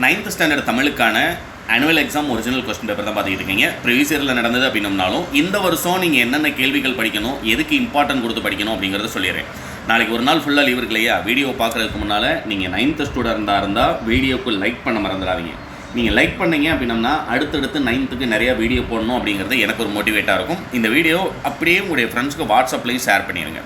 9th standard தமிழுக்கான annual exam original question paper தான் பார்த்துக்கிட்டு இருக்கீங்க. ப்ரீவியஸ் இயரில் நடந்தது அப்படின்னம்னாலும் இந்த வருஷம் நீங்கள் என்னென்ன கேள்விகள் படிக்கணும், எதுக்கு இம்பார்ட்டன்ட் கொடுத்து படிக்கணும் அப்படிங்கிறத சொல்லிடுறேன். நாளைக்கு ஒரு நாள் ஃபுல்லாக லீவ் இருக்கு இல்லையா? வீடியோ பார்க்குறதுக்கு முன்னால் நீங்கள் 9th ஸ்டூடெண்ட்டாக இருந்தால் வீடியோக்கு லைக் பண்ண மறந்துடாதீங்க. நீங்கள் லைக் பண்ணீங்க அப்படின்னம்னா அடுத்தடுத்து 9th நிறையா வீடியோ போடணும் அப்படிங்கிறது எனக்கு ஒரு மோட்டிவேட்டாக இருக்கும். இந்த வீடியோ அப்படியே உங்களுடைய ஃப்ரெண்ட்ஸ்க்கு வாட்ஸ்அப்லேயும் ஷேர் பண்ணிடுங்க.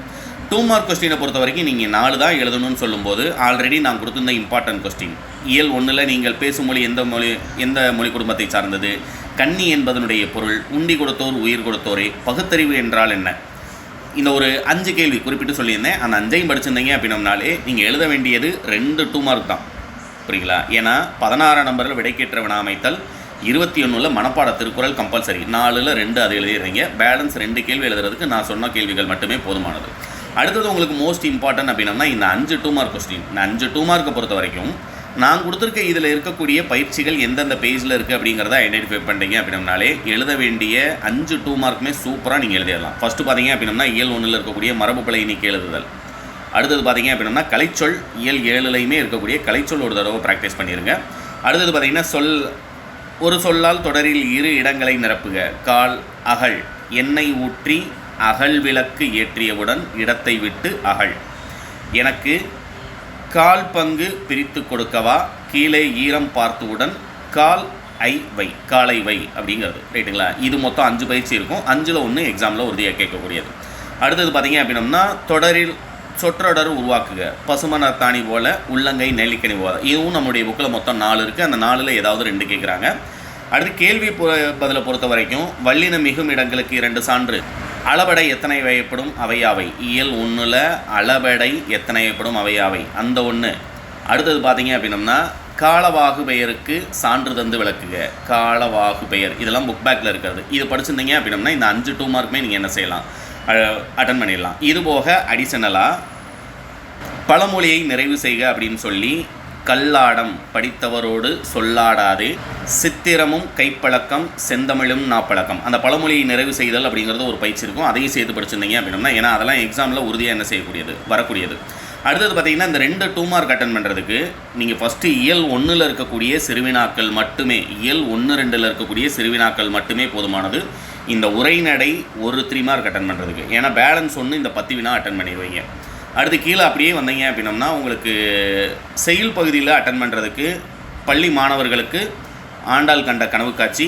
2 மார்க் கொஸ்டினை பொறுத்த வரைக்கும் நீங்கள் 4 தான் எழுதணும்னு சொல்லும்போது ஆல்ரெடி நான் கொடுத்துருந்த இம்பார்ட்டன்ட் கொஸ்டின் இயல் 1ல் நீங்கள் பேசும் மொழி எந்த மொழி குடும்பத்தை சார்ந்தது, கன்னி என்பதனுடைய பொருள், உண்டி கொடுத்தோர் உயிர் கொடுத்தோரே, பகுத்தறிவு என்றால் என்ன, இந்த ஒரு 5 கேள்வி குறிப்பிட்டு சொல்லியிருந்தேன். அந்த 5ஐயும் படிச்சிருந்தீங்க அப்படின்னம்னாலே நீங்கள் எழுத வேண்டியது 2 மார்க் தான். புரியுங்களா? ஏன்னா 16 நம்பரில் விடைக்கேற்ற வினா அமைத்தல், 21ல் மனப்பாட திருக்குறள் கம்பல்சரி, 4ல் 2 அதை எழுதிடுறீங்க. பேலன்ஸ் 2 கேள்வி எழுதுறதுக்கு நான் சொன்ன கேள்விகள் மட்டுமே போதுமானது. அடுத்தது உங்களுக்கு மோஸ்ட் இம்பார்ட்டன்ட் அப்படின்னா இந்த 5 2 மார்க் கொஸ்டின். இந்த 5 2 மார்க்கை பொறுத்த வரைக்கும் நான் கொடுத்துருக்க இதில் இருக்கக்கூடிய பயிற்சிகள் எந்தெந்த பேஜில் இருக்குது அப்படிங்கிறத ஐடென்டிஃபை பண்ணிட்டீங்க அப்படின்னாலே எழுத வேண்டிய 5 2 மார்க்குமே சூப்பராக நீங்கள் எழுதிடலாம். ஃபஸ்ட்டு பார்த்தீங்க அப்படின்னா இயல் 1ல் இருக்கக்கூடிய மரபு பிழை நீக்கி எழுதுதல். அடுத்தது பார்த்தீங்க அப்படின்னா கலைச்சொல், இயல் 7லையுமே இருக்கக்கூடிய கலைச்சொல் ஒரு தடவை ப்ராக்டிஸ் பண்ணிடுங்க. அடுத்தது பார்த்தீங்கன்னா ஒரு சொல்லால் தொடரில் 2 இடங்களை நிரப்புக. கால், அகல், எண்ணெய் ஊற்றி அகல் விளக்கு ஏற்றியவுடன் இடத்தை விட்டு அகல். எனக்கு கால் பங்கு பிரித்து கொடுக்கவா, கீழே ஈரம் பார்த்தவுடன் காலை வை அப்படிங்கிறது. ரைட்டுங்களா? இது மொத்தம் 5 பயிற்சி இருக்கும். 5ல் 1 எக்ஸாமில் உறுதியாக கேட்கக்கூடியது. அடுத்தது பார்த்தீங்க அப்படின்னா தொடரில் சொற்றொடர் உருவாக்குக. பசுமனத்தாணி போல, உள்ளங்கை நெல்லிக்கனி போல. இதுவும் நம்முடைய புக்கில் மொத்தம் 4 இருக்குது. அந்த 4ல் ஏதாவது 2 கேட்குறாங்க. அடுத்து கேள்வி பதிலை பொறுத்த வரைக்கும் வல்லின மிகும் இடங்களுக்கு 2 சான்று. அளபடை எத்தனை வகைப்படும் அவையாவை. இயல் 1ல் அளபடை எத்தனை வகைப்படும் அவையாவை, அந்த 1. அடுத்தது பார்த்தீங்க அப்படின்னம்னா காலவாகு பெயருக்கு சான்று தந்து விளக்குக. காலவாகு பெயர் இதெல்லாம் புக் பேக்கில் இருக்கிறது. இது படிச்சிருந்தீங்க அப்படின்னம்னா இந்த 5 2 மார்க்குமே நீங்கள் என்ன செய்யலாம், அட்டன் பண்ணிடலாம். இது போக அடிஷனலாக பழமொழியை நிறைவு செய்க அப்படின்னு சொல்லி கல்லாடம் படித்தவரோடு சொல்லாடாது, சித்திரமும் கைப்பழக்கம் செந்தமிழும் நாப்பழக்கம், அந்த பழமொழியை நிறைவு செய்தல் அப்படிங்கிறது ஒரு பயிற்சி இருக்கும். அதையும் சேர்த்து படிச்சிருந்தீங்க அப்படின்னா ஏன்னா அதெல்லாம் எக்ஸாமில் உறுதியாக என்ன செய்யக்கூடியது, வரக்கூடியது. அடுத்தது பார்த்திங்கன்னா இந்த 2 2 மார்க் அட்டன் பண்ணுறதுக்கு நீங்கள் ஃபஸ்ட்டு இயல் 1ல் இருக்கக்கூடிய சிறுவினாக்கள் மட்டுமே, இயல் 1 2ல் இருக்கக்கூடிய சிறுவினாக்கள் மட்டுமே போதுமானது. இந்த உரைநடை ஒரு 3 மார்க் அட்டன் பண்ணுறதுக்கு. ஏன்னா பேலன்ஸ் 1 இந்த 10 வினா அட்டன் பண்ணிடுவீங்க. அடுத்து கீழே அப்படியே வந்தீங்க அப்படின்னம்னா உங்களுக்கு செயல் பகுதியில் அட்டன் பண்ணுறதுக்கு பள்ளி மாணவர்களுக்கு ஆண்டாள் கண்ட கனவு காட்சி,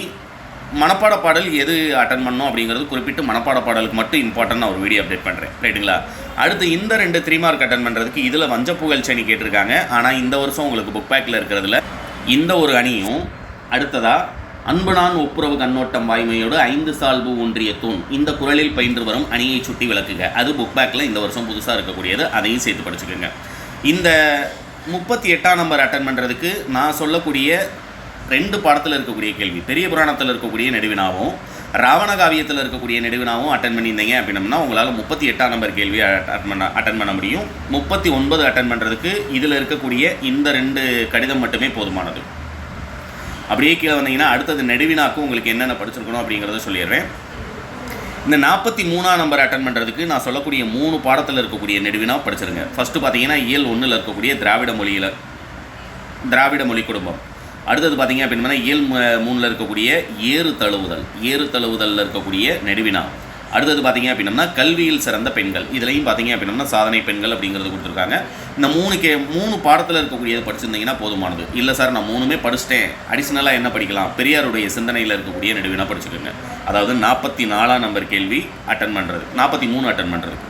மனப்பாட பாடல் எது அட்டன் பண்ணணும் அப்படிங்கிறது குறிப்பிட்டு மனப்பாட பாடலுக்கு மட்டும் இம்பார்ட்டன்ட் நான் ஒரு வீடியோ அப்டேட் பண்ணுறேன். ரைட்டுங்களா? அடுத்து இந்த 2 3 மார்க் அட்டன் பண்ணுறதுக்கு இதில் வஞ்சப்புகழ் சனி கேட்டிருக்காங்க. ஆனால் இந்த வருஷம் உங்களுக்கு புக் பேக்கில் இருக்கிறதுல இந்த ஒரு அணியும், அடுத்ததாக அன்பு நான் ஒப்புரவு கண்ணோட்டம் வாய்மையோடு 5 சால்பு ஒன்றிய தூண், இந்த குறளில் பயின்று வரும் அணியை சுட்டி விளக்குக, அது புக் பேக்கில் இந்த வருஷம் புதுசாக இருக்கக்கூடியது. அதையும் சேர்த்து படிச்சுக்கோங்க. இந்த 38ஆம் நம்பர் அட்டன் பண்ணுறதுக்கு நான் சொல்லக்கூடிய 2 பாடத்தில் இருக்கக்கூடிய கேள்வி, பெரிய புராணத்தில் இருக்கக்கூடிய நெடுவினாவும் ராவண காவியத்தில் இருக்கக்கூடிய நெடுவினாவும் அட்டன் பண்ணியிருந்தீங்க அப்படின்னம்னா உங்களால் 38ஆம் நம்பர் கேள்வி அட்டன் பண்ண முடியும். 39 அட்டன் பண்ணுறதுக்கு இதில் இருக்கக்கூடிய இந்த 2 கடிதம் மட்டுமே போதுமானது. அப்படியே கீழே வந்தீங்கன்னா அடுத்தது நெடுவினாக்கும் உங்களுக்கு என்னென்ன படிச்சிருக்கணும் அப்படிங்கிறத சொல்லிடுறேன். இந்த 43ஆம் நம்பர் அட்டன் பண்ணுறதுக்கு நான் சொல்லக்கூடிய 3 பாடத்தில் இருக்கக்கூடிய நெடுவினா படிச்சிருங்க. ஃபஸ்ட்டு பார்த்தீங்கன்னா இயல் 1ல் இருக்கக்கூடிய திராவிட மொழி குடும்பம். அடுத்தது பார்த்தீங்க அப்படின்னா இயல் 3ல் இருக்கக்கூடிய ஏறு தழுவுதலில் இருக்கக்கூடிய நெடுவினா. அடுத்தது பார்த்தீங்க அப்படின்னா கல்வியில் சிறந்த பெண்கள். இதுலையும் பார்த்தீங்க அப்படின்னா சாதனை பெண்கள் அப்படிங்கிறது கொடுத்துருக்காங்க. இந்த 3 பாடத்தில் இருக்கக்கூடியது படிச்சிருந்தீங்கன்னா போதுமானது. இல்லை சார் நான் 3மே படிச்சிட்டேன், அடிஷ்னலாக என்ன படிக்கலாம், பெரியாருடைய சிந்தனையில் இருக்கக்கூடிய நெடுவினா படிச்சுக்கோங்க. அதாவது 44ஆம் நம்பர் கேள்வி அட்டன் பண்ணுறது, 43 அட்டன் பண்ணுறது.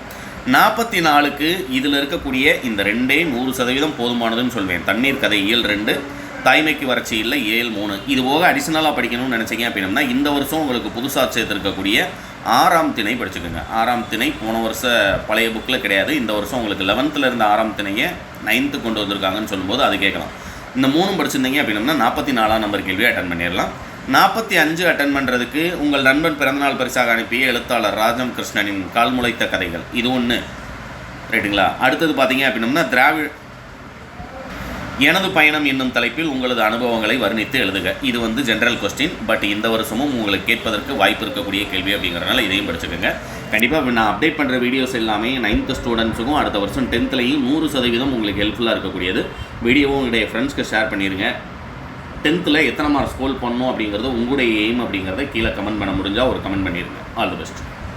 44க்கு இதில் இருக்கக்கூடிய இந்த 2 100% போதுமானதுன்னு சொல்வேன். தண்ணீர் கதை இயல் 2, தாய்மைக்கு வறட்சி இல்லை இயல் 3. இது போக அடிஷ்னலாக படிக்கணும்னு நினச்சிங்க அப்படின்னா இந்த வருஷம் உங்களுக்கு புதுசாக சேர்த்துருக்கக்கூடிய 6ஆம் திணை படிச்சுக்கோங்க. 6ஆம் திணை போன வருஷம் பழைய புக்கில் கிடையாது. இந்த வருஷம் உங்களுக்கு 11ல் இருந்த 6ஆம் திணையை 9th கொண்டு வந்திருக்காங்கன்னு சொல்லும்போது அது கேட்கலாம். இந்த 3 படிச்சிருந்தீங்க அப்படின்னா 44ஆம் நம்பர் கேள்வியை அட்டன் பண்ணிடலாம். 45 அட்டன் பண்ணுறதுக்கு உங்கள் நண்பன் பிறந்தநாள் பரிசாக அனுப்பிய எழுத்தாளர் ராஜம் கிருஷ்ணனின் கால் முளைத்த கதைகள், இது 1. ரைட்டுங்களா? அடுத்தது பார்த்தீங்க அப்படின்னா எனது பயணம் என்னும் தலைப்பில் உங்களது அனுபவங்களை வர்ணித்து எழுதுக. இது ஜென்ரல் கொஸ்டின், பட் இந்த வருஷமும் உங்களுக்கு கேட்பதற்கு வாய்ப்பு இருக்கக்கூடிய கேள்வி அப்படிங்கிறனால இதையும் படிச்சுக்கோங்க. கண்டிப்பாக நான் அப்டேட் பண்ணுற வீடியோஸ் எல்லாமே 9th ஸ்டூடெண்ட்ஸுக்கும் அடுத்த வருஷம் 10thலையும் 100% உங்களுக்கு ஹெல்ப்ஃபுல்லாக இருக்கக்கூடியது. வீடியோவும் உங்களுடைய ஃப்ரெண்ட்ஸ்க்கு ஷேர் பண்ணிடுங்க. 10th எத்தனை மார்க் ஸ்கோர் பண்ணணும் அப்படிங்கிறது உங்களுடைய எய்ம் அப்படிங்கிறத கீழே கமெண்ட் பண்ண முடிஞ்சால் ஒரு கமெண்ட் பண்ணிடுங்க. All the best.